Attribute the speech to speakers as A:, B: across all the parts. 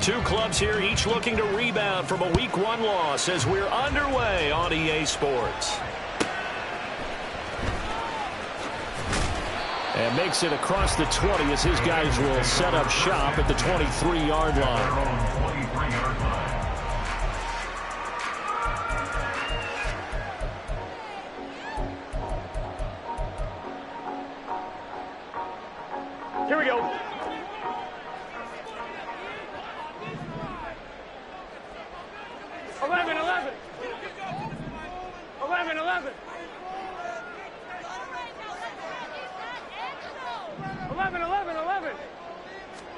A: Two clubs here, each looking to rebound from a Week 1 loss as we're underway on EA Sports. And makes it across the 20 as his guys will set up shop at the 23-yard line.
B: Here we go. 11, 11. 11, 11. 11, 11, 11.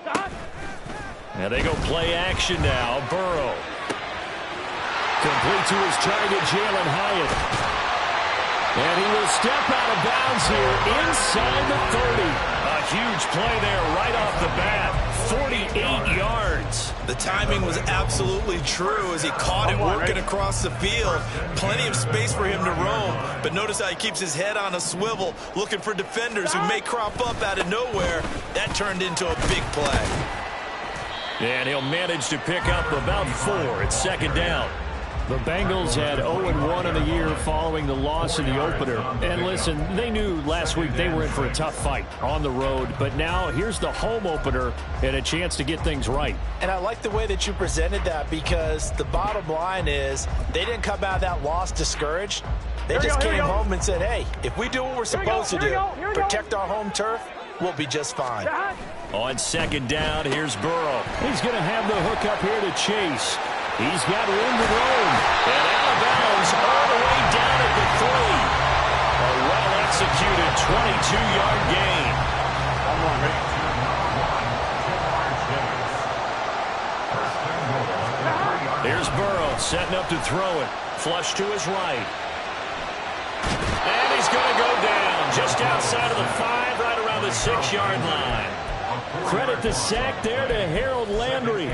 B: Stop.
A: And they go play action now. Burrow. Complete to his target, Jalen Hyatt. And he will step out of bounds here inside the 30. A huge play there right off the bat. 48 yards.
C: The timing was absolutely true as he caught it working across the field. Plenty of space for him to roam. But notice how he keeps his head on a swivel, looking for defenders who may crop up out of nowhere. That turned into a big play.
A: And he'll manage to pick up about 4 at second down. The Bengals had 0-1 in the year following the loss in the opener. And listen, they knew last week they were in for a tough fight on the road. But now here's the home opener and a chance to get things right.
D: And I like the way that you presented that because the bottom line is they didn't come out of that loss discouraged. They just came home and said, hey, if we do what we're supposed to do, protect our home turf, we'll be just fine.
A: On second down, here's Burrow. He's going to have the hook up here to Chase. He's got room to roam. And out of bounds all the way down at the 3. A well-executed 22-yard gain. Here's Burrow setting up to throw it. Flush to his right. And he's going to go down just outside of the 5, right around the 6-yard line. Credit the sack there to Harold Landry.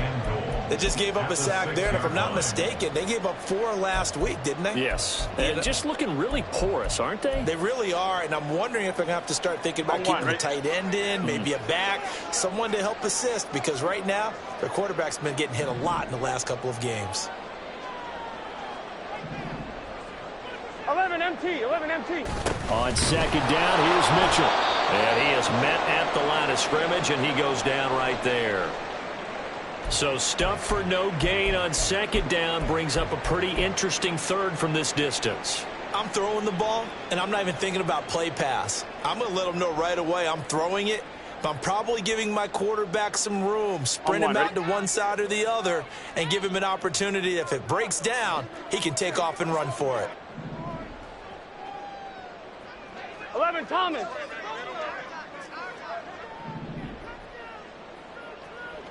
C: They just gave up a sack there, and if I'm not mistaken, they gave up 4 last week, didn't they?
A: Yes. And just looking really porous, aren't they?
C: They really are, and I'm wondering if they're going to have to start thinking about keeping the tight end in, maybe a back, someone to help assist, because right now, their quarterback's been getting hit a lot in the last couple of games.
B: 11 MT, 11 MT.
A: On second down, here's Mitchell. And he is met at the line of scrimmage, and he goes down right there. So stuff for no gain on second down brings up a pretty interesting third from this distance.
C: I'm throwing the ball, and I'm not even thinking about play pass. I'm going to let them know right away I'm throwing it, but I'm probably giving my quarterback some room, sprint him out to one side or the other, and give him an opportunity. If it breaks down, he can take off and run for it.
B: 11 Thomas.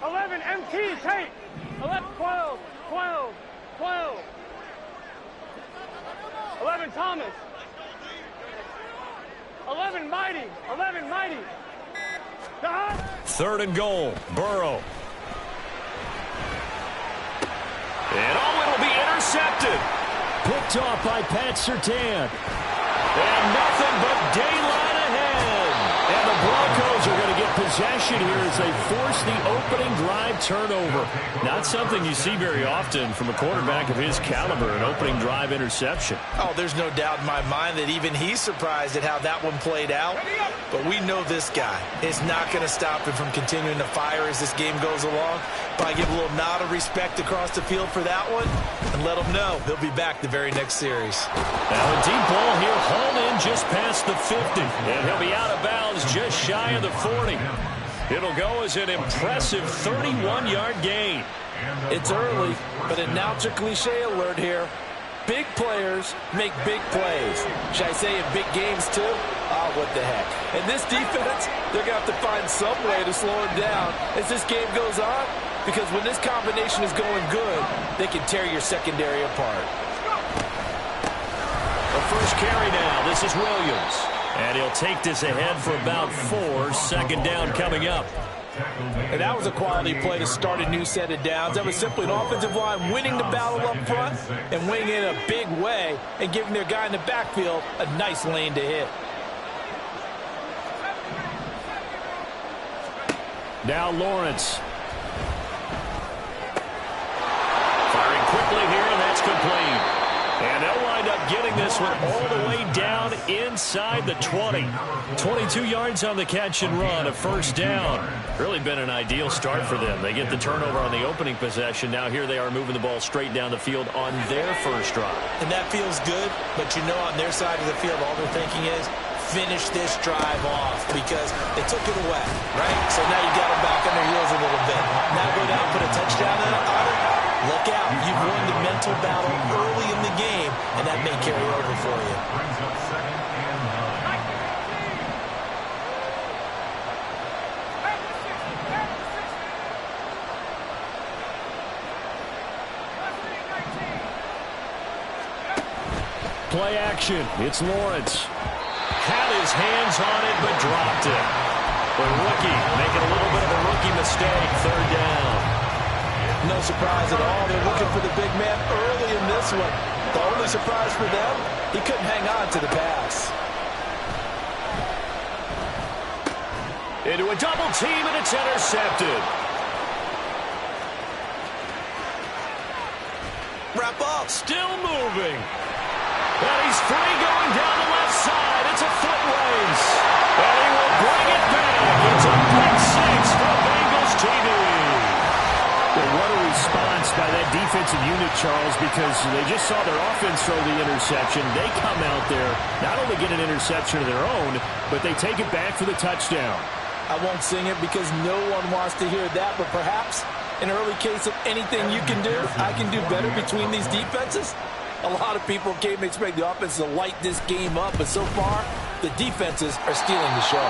B: 11 MT, Tate. 11, 12, 12, 12. 11 Thomas. 11 Mighty. 11 Mighty.
A: Third and goal. Burrow. And it'll be intercepted. Picked off by Pat Surtain. And nothing but daylight ahead. And the Broncos are going to get possession here as they force the opening drive turnover. Not something you see very often from a quarterback of his caliber, an opening drive interception.
C: Oh, there's no doubt in my mind that even he's surprised at how that one played out. But we know this guy is not going to stop him from continuing to fire as this game goes along. Probably give a little nod of respect across the field for that one and let him know he'll be back the very next series.
A: Now a deep ball here, hauled in just past the 50. And he'll be out of bounds just shy of the 40. It'll go as an impressive 31-yard gain.
D: It's early, but announcer cliche alert here. Big players make big plays. Should I say in big games too? Oh, what the heck. And this defense, they're going to have to find some way to slow him down as this game goes on, because when this combination is going good, they can tear your secondary apart.
A: The first carry now. This is Williams. And he'll take this ahead for about 4. Second down coming up.
D: And that was a quality play to start a new set of downs. That was simply an offensive line winning the battle up front and winning it in a big way and giving their guy in the backfield a nice lane to hit.
A: Now Lawrence. It's complete. And they'll wind up getting this one all the way down inside the 20. 22 yards on the catch and run, a first down. Really been an ideal start for them. They get the turnover on the opening possession. Now here they are moving the ball straight down the field on their first drive.
C: And that feels good, but you know on their side of the field, all they're thinking is, finish this drive off because they took it away, right? So now you got them back on their heels a little bit. Now go down and put a touchdown on it. Look out. You've won the mental battle early in the game, and that may carry over for you.
A: Play action. It's Lawrence. Had his hands on it, but dropped it. The rookie making a little bit of a rookie mistake. Third down.
C: No surprise at all. They're looking for the big man early in this one. The only surprise for them, he couldn't hang on to the pass.
A: Into a double team, and it's intercepted.
C: Wrap up.
A: Still moving. And he's free going down the left side. It's a foot race. And he will bring it back. It's a pick six for Bengals TV. Well, what a response by that defensive unit, Charles, because they just saw their offense throw the interception. They come out there, not only get an interception of their own, but they take it back for the touchdown.
C: I won't sing it because no one wants to hear that, but perhaps an early case of anything you can do, I can do better between these defenses. A lot of people came to expect the offense to light this game up, but so far, the defenses are stealing the show.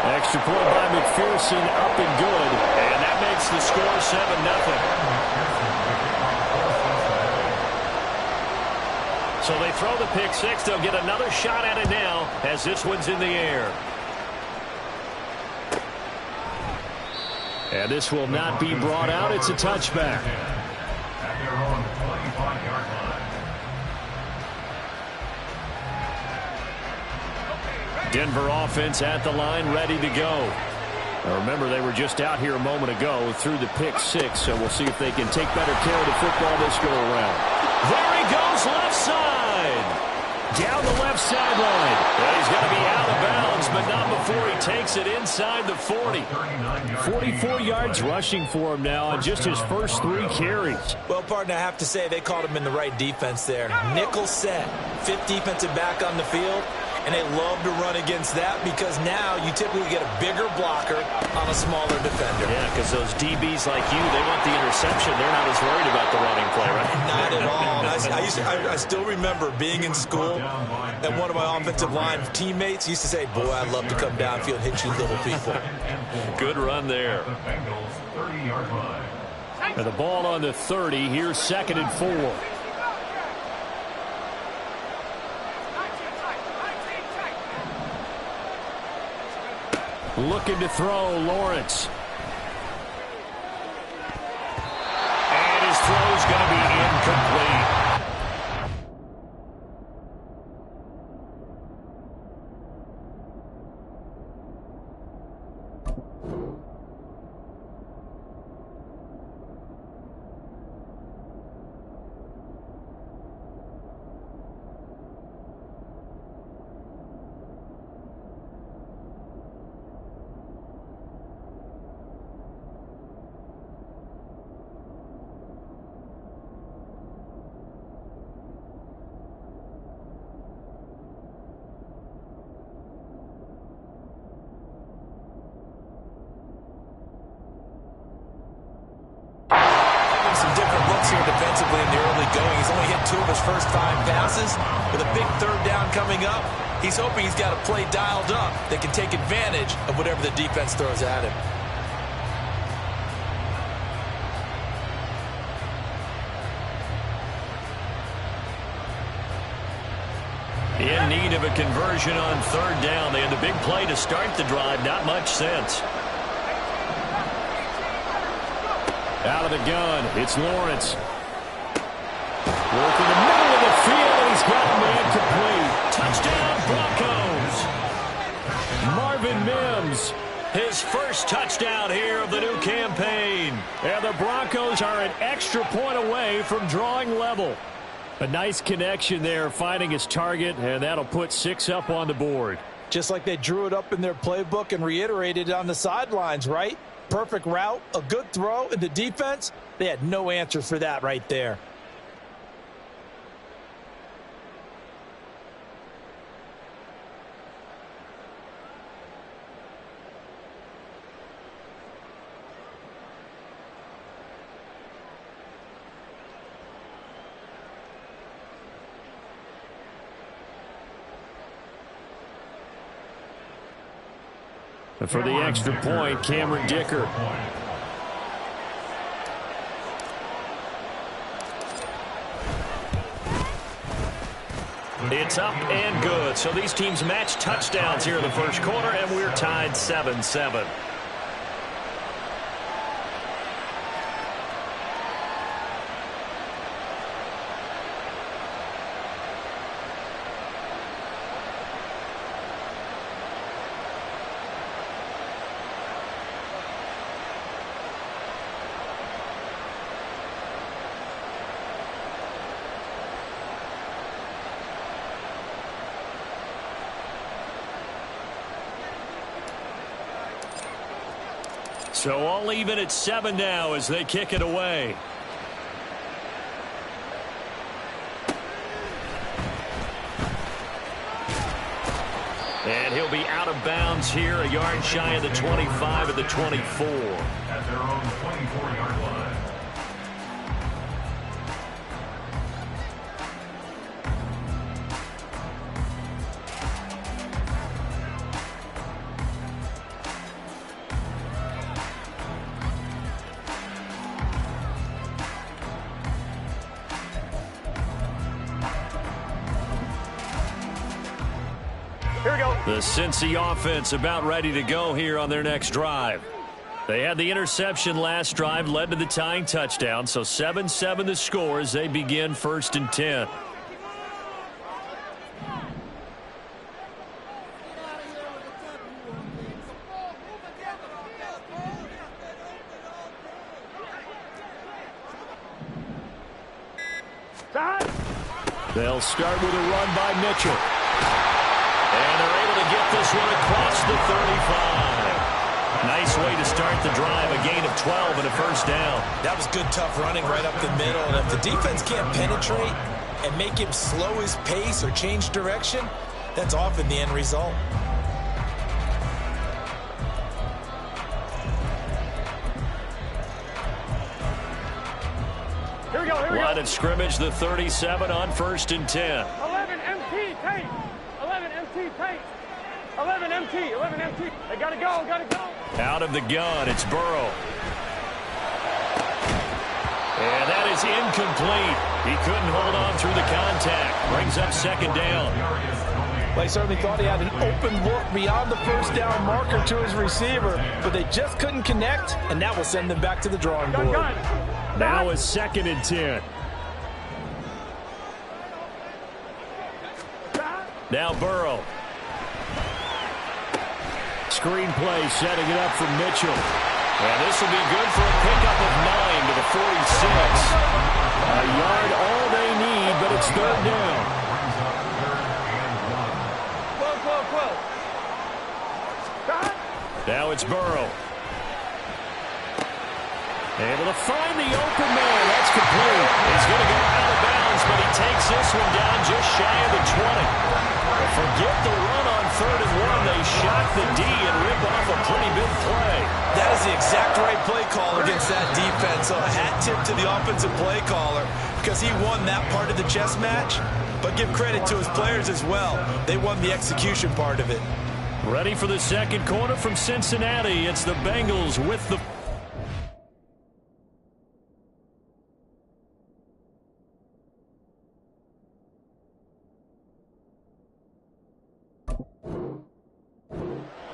A: Extra point by McPherson, up and good. And that makes the score 7-0. So they throw the pick six. They'll get another shot at it now as this one's in the air. And this will not be brought out. It's a touchback. Denver offense at the line, ready to go. Now remember, they were just out here a moment ago through the pick six, so we'll see if they can take better care of the football this go around. There he goes, left side. Down the left sideline. Well, he's going to be out of bounds, but not before he takes it inside the 40. 44 yards rushing for him now on just his first 3 carries.
C: Well, partner, I have to say they called him in the right defense there. Nickel set, 5th defensive back on the field. And they love to run against that because now you typically get a bigger blocker on a smaller defender.
A: Yeah, because those DBs like you, they want the interception. They're not as worried about the running play, right?
C: Not at all. I still remember being in school, and one of my offensive line teammates used to say, boy, I'd love to come downfield and hit you little people.
A: Good run there. And the ball on the 30. Here's 2nd and 4. Looking to throw, Lawrence. And his throw's going to be incomplete. Defensively in the early going. He's only hit 2 of his first 5 passes. With a big 3rd down coming up, he's hoping he's got a play dialed up that can take advantage of whatever the defense throws at him. In need of a conversion on 3rd down. They had the big play to start the drive. Not much sense. Out of the gun, it's Lawrence. Work in the middle of the field, and he's got a man complete. Touchdown, Broncos. Marvin Mims His first touchdown here of the new campaign. And the Broncos are an extra point away from drawing level. A nice connection there, finding his target, and that'll put 6 up on the board.
C: Just like they drew it up in their playbook and reiterated it on the sidelines, right? Perfect route, a good throw, and the defense, they had no answer for that right there.
A: For the extra point, Cameron Dicker. It's up and good. So these teams match touchdowns here in the first quarter, and we're tied 7-7. So all even at 7 now as they kick it away. And he'll be out of bounds here, a yard shy of the 25 of the 24.
E: At their own 24-yard line.
A: The Cincy offense about ready to go here on their next drive. They had the interception last drive, led to the tying touchdown, so 7-7 the score as they begin 1st and 10. They'll start with a run by Mitchell. And they're able to get this one across the 35. Nice way to start the drive, a gain of 12 and a first down.
C: That was good, tough running right up the middle. And if the defense can't penetrate and make him slow his pace or change direction, that's often the end result.
B: Here we go, here we go.
A: Line of scrimmage, the 37 on 1st and 10.
B: 11 MT, Tate. 11 MT, Tate. 11 MT, 11 MT. They gotta go, gotta go.
A: Out of the gun, it's Burrow. And that is incomplete. He couldn't hold on through the contact. Brings up 2nd down.
C: They certainly thought he had an open look beyond the first down marker to his receiver, but they just couldn't connect, and that will send them back to the drawing board.
A: Now is 2nd and 10. Now Burrow. Screen play setting it up for Mitchell. And this will be good for a pickup of 9 to the 46. A yard all they need, but it's 3rd down.
B: 12.
A: Now it's Burrow. Able to find the open man. That's complete. He's going to go out of bounds, but he takes this one down just shy of the 20. Forget the run on 3rd and 1. They shot the D and rip off a pretty big play.
C: That is the exact right play call against that defense. So a hat tip to the offensive play caller because he won that part of the chess match. But give credit to his players as well. They won the execution part of it.
A: Ready for the 2nd quarter from Cincinnati. It's the Bengals with the...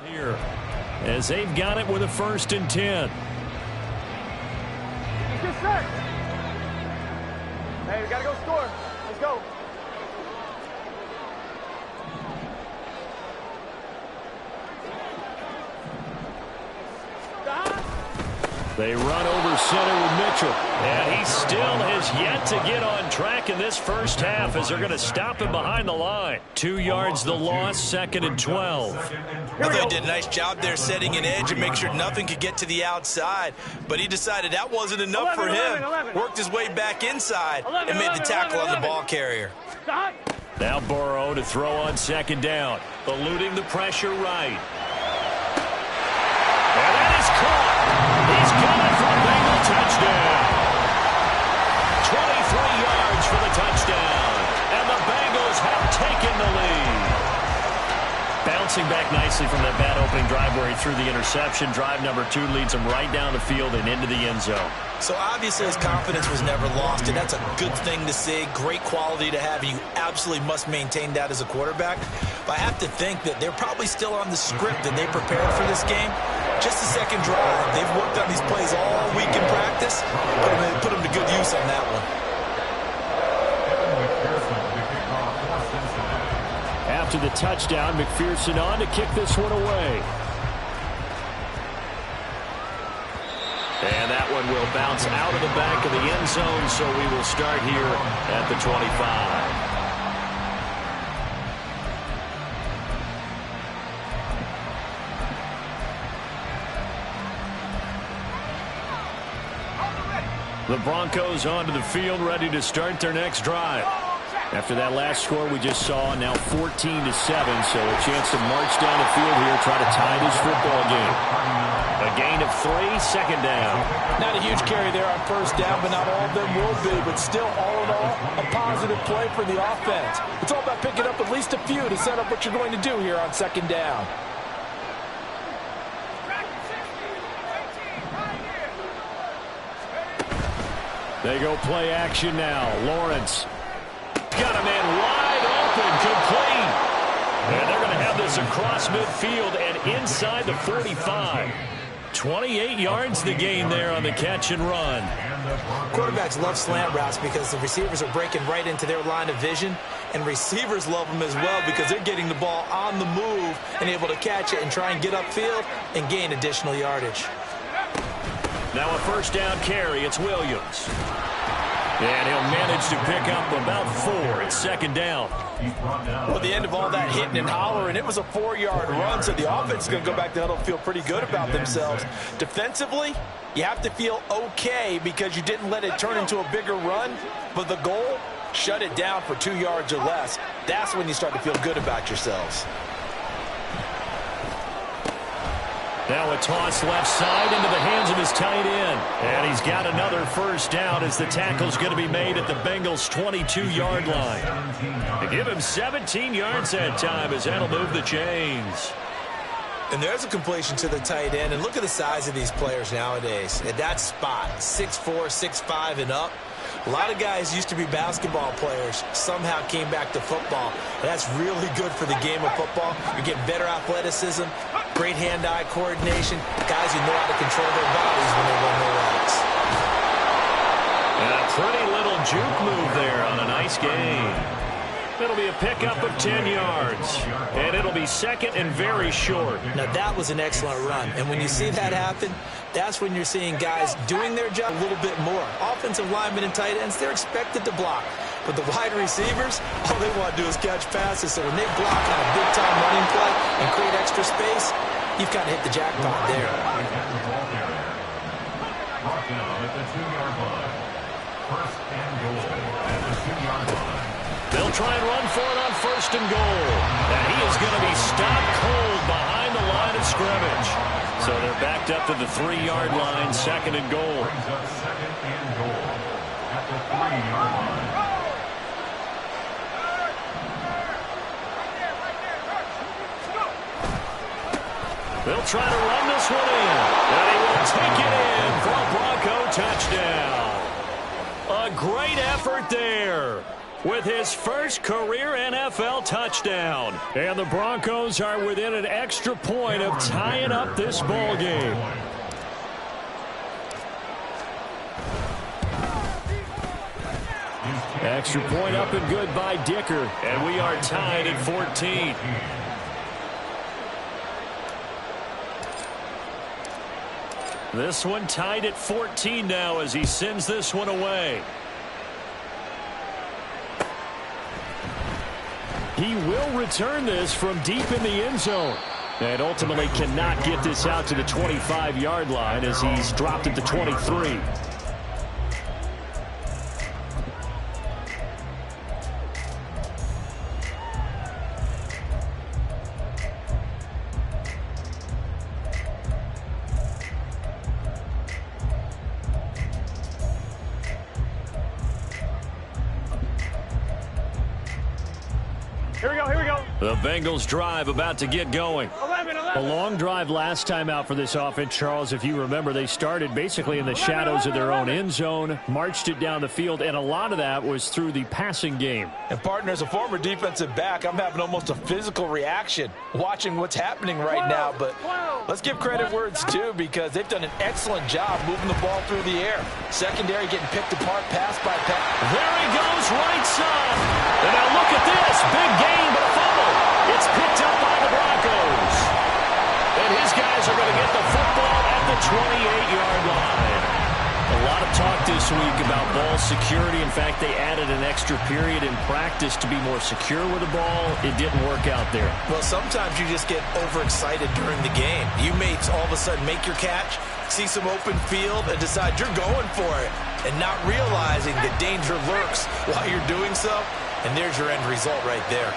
A: here as they've got it with a 1st and 10.
B: Get set. Hey, we gotta go score. Let's go.
A: They run over center with Mitchell. And he still has yet to get on track in this first half as they're going to stop him behind the line. 2 yards the loss, 2nd and 12.
C: I thought he did a nice job there setting an edge and make sure nothing could get to the outside. But he decided that wasn't enough for him. Worked his way back inside and made the tackle on the ball carrier.
A: Now Burrow to throw on 2nd down. Eluding the pressure right. And that is caught. He's coming for a Bengal touchdown. 23 yards for the touchdown. And the Bengals have taken the lead. Bouncing back nicely from that bad opening drive where he threw the interception. Drive number 2 leads him right down the field and into the end zone.
C: So obviously his confidence was never lost, and that's a good thing to see. Great quality to have, and you absolutely must maintain that as a quarterback. But I have to think that they're probably still on the script that they prepared for this game. Just the second drive. They've worked on these plays all week in practice. Put them to good use on that one.
A: After the touchdown, McPherson on to kick this one away. And that one will bounce out of the back of the end zone, so we will start here at the 25. The Broncos onto the field, ready to start their next drive. After that last score we just saw, now 14-7, so a chance to march down the field here, try to tie this football game. A gain of 3, 2nd down.
D: Not a huge carry there on 1st down, but not all of them will be. But still, all in all, a positive play for the offense. It's all about picking up at least a few to set up what you're going to do here on 2nd down.
A: They go play action now. Lawrence got a man wide open, complete. And they're going to have this across midfield and inside the 45. 28 yards the gain there on the catch and run.
C: Quarterbacks love slant routes because the receivers are breaking right into their line of vision, and receivers love them as well because they're getting the ball on the move and able to catch it and try and get upfield and gain additional yardage.
A: Now a 1st down carry. It's Williams. And he'll manage to pick up about 4. It's 2nd down.
D: Well, at the end of all that hitting and hollering, it was a 4-yard run, so the offense is going to go back to huddle and feel pretty good about themselves. Defensively, you have to feel okay because you didn't let it turn into a bigger run, but the goal, shut it down for 2 yards or less. That's when you start to feel good about yourselves.
A: Now a toss left side into the hands of his tight end. And he's got another 1st down as the tackle's going to be made at the Bengals' 22-yard line. They give him 17 yards that time as that'll move the chains.
C: And there's a completion to the tight end. And look at the size of these players nowadays. At that spot, 6'4", 6'5", and up. A lot of guys used to be basketball players, somehow came back to football. And that's really good for the game of football. You're getting better athleticism, great hand-eye coordination, guys who know how to control their bodies when they run their routes.
A: And a pretty little juke move there on a nice game. It'll be a pickup of 10 yards. And it'll be 2nd and very short.
C: Now, that was an excellent run. And when you see that happen, that's when you're seeing guys doing their job a little bit more. Offensive linemen and tight ends, they're expected to block. But the wide receivers, all they want to do is catch passes. So when they block on a big-time running play and create extra space, you've kind of hit the jackpot there.
E: Brought down at the 2-yard line. 1st and goal at the 2-yard line.
A: They'll try and run for it on 1st and goal. And he is going to be stopped cold behind the line of scrimmage. So they're backed up to the 3-yard line, 2nd and goal.
E: Brings up 2nd and goal at the 3-yard line.
A: They'll try to run this one in. And he will take it in for a Bronco touchdown. A great effort there with his first career NFL touchdown. And the Broncos are within an extra point of tying up this ball game. Extra point up and good by Dicker. And we are tied at 14. This one tied at 14 now as he sends this one away. He will return this from deep in the end zone. And ultimately cannot get this out to the 25-yard line as he's dropped at the 23.
B: Here we go.
A: The Bengals drive about to get going.
B: 11.
A: A long drive last time out for this offense, Charles. If you remember, they started basically in the shadows of their own end zone, marched it down the field, and a lot of that was through the passing game.
C: And, partner, as a former defensive back, I'm having almost a physical reaction watching what's happening right now. But let's give credit where it's due because they've done an excellent job moving the ball through the air. Secondary getting picked apart, pass by pass.
A: There he goes, right side. And now look at this. Big gain, but a fumble. It's picked up by the Broncos. And his guys are going to get the football at the 28-yard line. A lot of talk this week about ball security. In fact, they added an extra period in practice to be more secure with the ball. It didn't work out there.
C: Well, sometimes you just get overexcited during the game. You may all of a sudden make your catch, see some open field, and decide you're going for it, and not realizing the danger lurks while you're doing so. And there's your end result right there.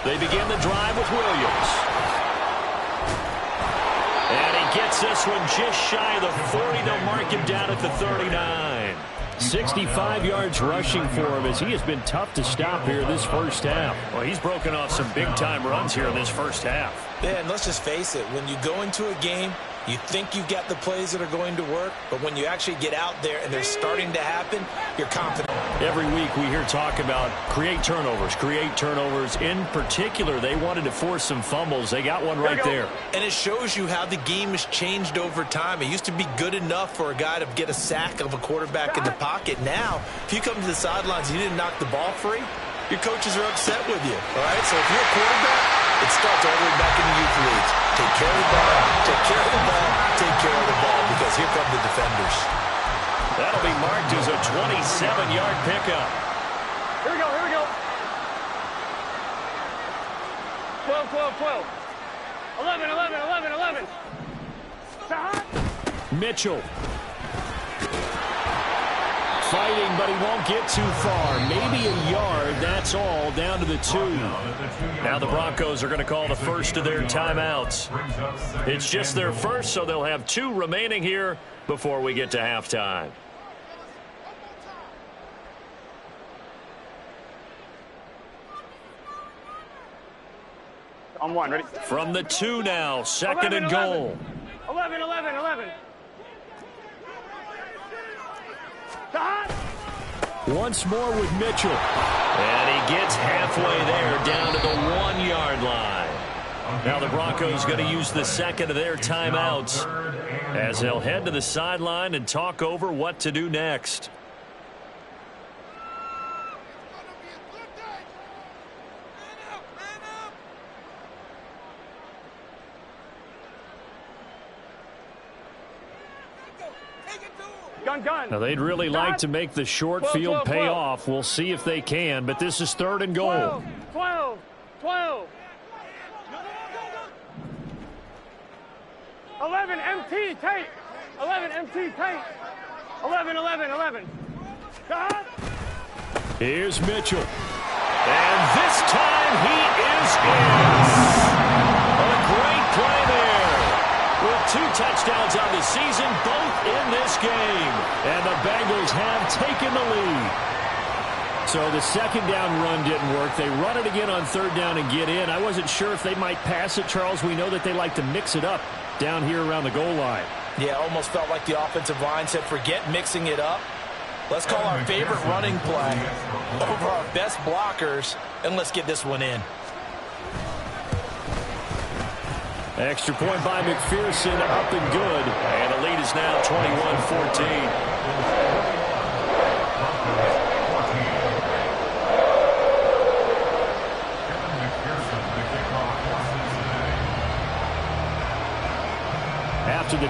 A: They begin the drive with Williams. And he gets this one just shy of the 40. They'll mark him down at the 39. 65 yards rushing for him as he has been tough to stop here this first half. Well, he's broken off some big-time runs here in this first half.
C: Yeah, and let's just face it. When you go into a game, you think you've got the plays that are going to work, but when you actually get out there and they're starting to happen, you're confident.
A: Every week we hear talk about create turnovers. In particular, they wanted to force some fumbles. They got one right there.
C: And it shows you how the game has changed over time. It used to be good enough for a guy to get a sack of a quarterback in the pocket. Now, if you come to the sidelines and you didn't knock the ball free, your coaches are upset with you. All right, so if you're a quarterback, it starts all the way back in the youth leagues. Take care of the ball, take care of the ball, take care of the ball, because here come the defenders.
A: That'll be marked as a 27-yard pickup.
B: Here we go. 12. 11.
A: Mitchell. Fighting, but he won't get too far. Maybe a yard, that's all, down to the 2. Now the Broncos are going to call the first of their timeouts. It's just their first, so they'll have 2 remaining here before we get to halftime.
B: On 1, ready?
A: From the 2 now, second and goal.
B: 11.
A: Once more with Mitchell. And he gets halfway there, down to the 1-yard line. Now the Broncos going to use the second of their timeouts as they'll head to the sideline and talk over what to do next.
B: Gun.
A: Now, they'd really like to make the short field pay off. We'll see if they can, but this is third and goal.
B: 12. 11 MT tape. 11 MT tape. 11.
A: Here's Mitchell. And this time he is in. A great play there. With 2 touchdowns on the season, both in this game. And the Bengals have taken the lead. So the second down run didn't work. They run it again on third down and get in. I wasn't sure if they might pass it, Charles. We know that they like to mix it up down here around the goal line.
C: Yeah, almost felt like the offensive line said, forget mixing it up. Let's call our favorite running play over our best blockers, and let's get this one in.
A: Extra point by McPherson, up and good. And the lead is now 21-14.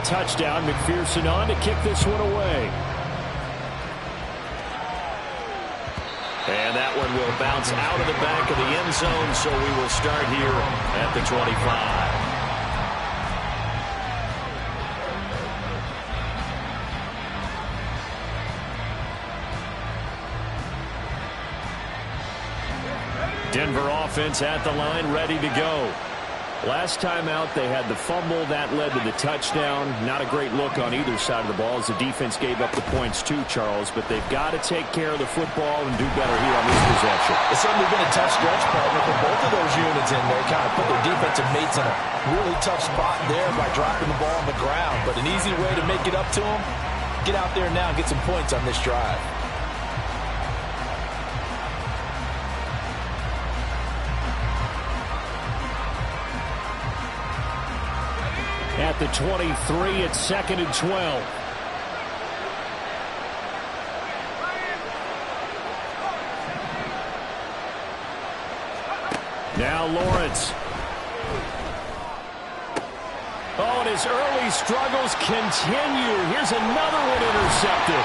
A: touchdown. McPherson on to kick this one away. And that one will bounce out of the back of the end zone, so we will start here at the 25. Denver offense at the line, ready to go. Last time out, they had the fumble. That led to the touchdown. Not a great look on either side of the ball as the defense gave up the points too, Charles. But they've got to take care of the football and do better here on this possession.
C: It's certainly been a tough stretch, partner, for both of those units in there. Kind of put their defensive mates in a really tough spot there by dropping the ball on the ground. But an easy way to make it up to them, get out there now and get some points on this drive.
A: At the 23, it's 2nd and 12. Now Lawrence. Oh, and his early struggles continue. Here's another one intercepted.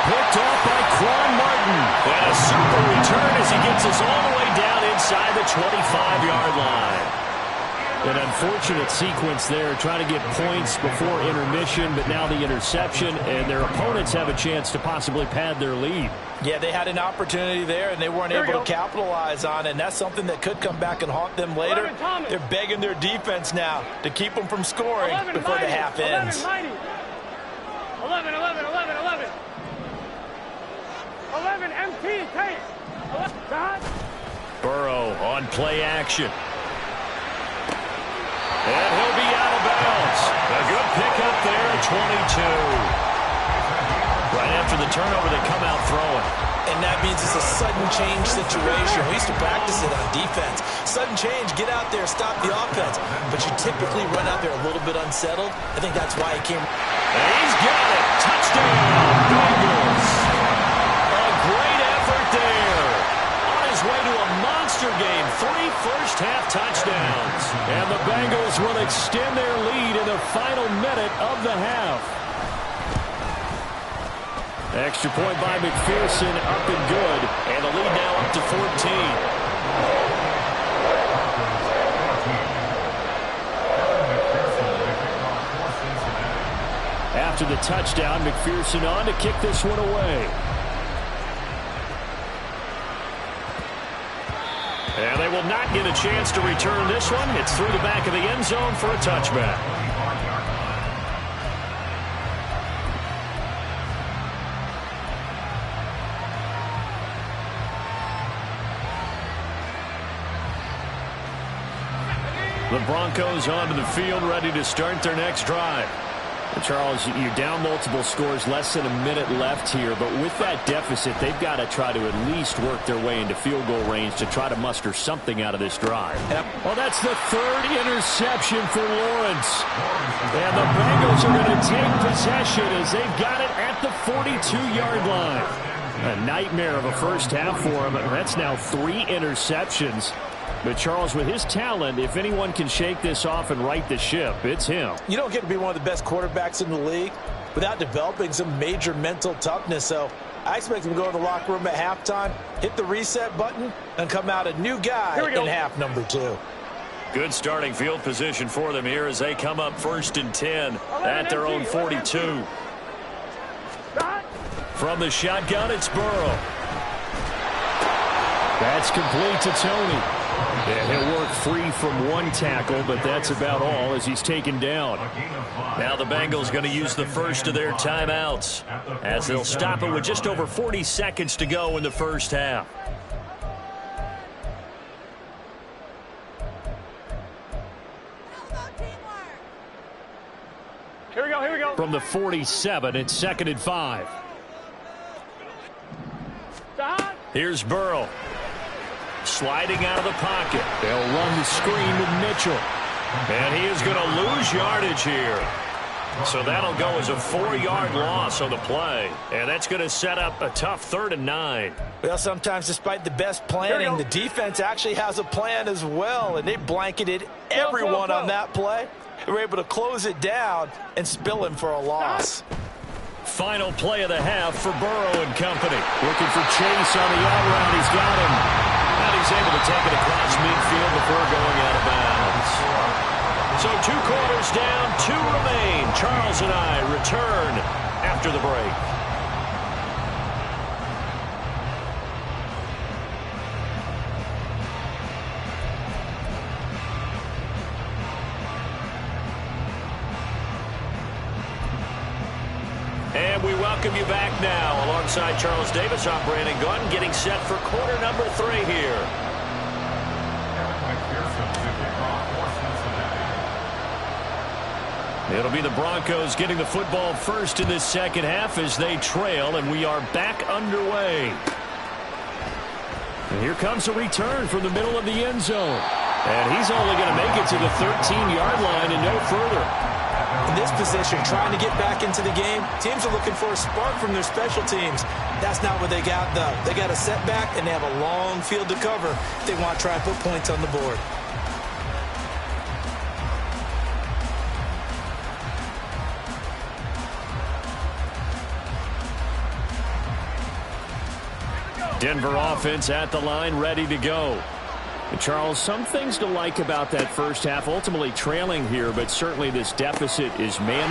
A: Picked off by Quan Martin. And a super return as he gets us all the way down inside the 25-yard line. An unfortunate sequence there, trying to get points before intermission, but now the interception, and their opponents have a chance to possibly pad their lead.
C: Yeah, they had an opportunity there, and they weren't able to capitalize on it, and that's something that could come back and haunt them later. They're begging their defense now to keep them from scoring before the half ends.
B: 11, 11, MT, tape.
A: Burrow on play action. And he'll be out of bounds. A good pickup there at 22. Right after the turnover, they come out throwing.
C: And that means it's a sudden change situation. We used to practice it on defense. Sudden change, get out there, stop the offense. But you typically run out there a little bit unsettled. I think that's why he came.
A: And he's got it. Touchdown, Bengals. A great effort there. On his way to a monster game. 3 first-half touchdowns. And the Bengals will extend their lead in the final minute of the half. Extra point by McPherson, up and good. And the lead now up to 14. After the touchdown, McPherson on to kick this one away. And they will not get a chance to return this one. It's through the back of the end zone for a touchback. The Broncos onto the field, ready to start their next drive. Charles, you're down multiple scores, less than a minute left here, but with that deficit, they've got to try to at least work their way into field goal range to try to muster something out of this drive. Yep. Well, that's the 3rd interception for Lawrence. And the Bengals are going to take possession as they've got it at the 42-yard line. A nightmare of a first half for him. That's now 3 interceptions. But, Charles, with his talent, if anyone can shake this off and right the ship, it's him.
C: You don't get to be one of the best quarterbacks in the league without developing some major mental toughness. So I expect him to go in the locker room at halftime, hit the reset button, and come out a new guy in half number 2.
A: Good starting field position for them here as they come up 1st and 10 at their own 42. From the shotgun, it's Burrow. That's complete to Tony. And he'll work free from one tackle, but that's about all as he's taken down. Now the Bengals going to use the first of their timeouts as they'll stop it with just over 40 seconds to go in the first half.
B: Here we go.
A: From the 47, it's 2nd and 5. Here's Burrow. Sliding out of the pocket. They'll run the screen with Mitchell. And he is going to lose yardage here. So that'll go as a 4-yard loss on the play. And that's going to set up a tough 3rd and 9.
C: Well, sometimes despite the best planning, the defense actually has a plan as well. And they blanketed everyone on that play. They were able to close it down and spill him for a loss.
A: Final play of the half for Burrow and company. Looking for Chase on the out route. He's got him. And he's able to take it across midfield before going out of bounds. So 2 quarters down, 2 remain. Charles and I return after the break. And we welcome you back now. Alongside Charles Davis, I'm Brandon Gunn, getting set for quarter number 3 here. It'll be the Broncos getting the football first in this second half as they trail, and we are back underway. And here comes a return from the middle of the end zone. And he's only going to make it to the 13-yard line and no further.
C: In this position, trying to get back into the game, teams are looking for a spark from their special teams. That's not what they got, though. They got a setback, and they have a long field to cover if they want to try and put points on the board.
A: Denver offense at the line, ready to go. And Charles, some things to like about that first half. Ultimately trailing here, but certainly this deficit is manageable.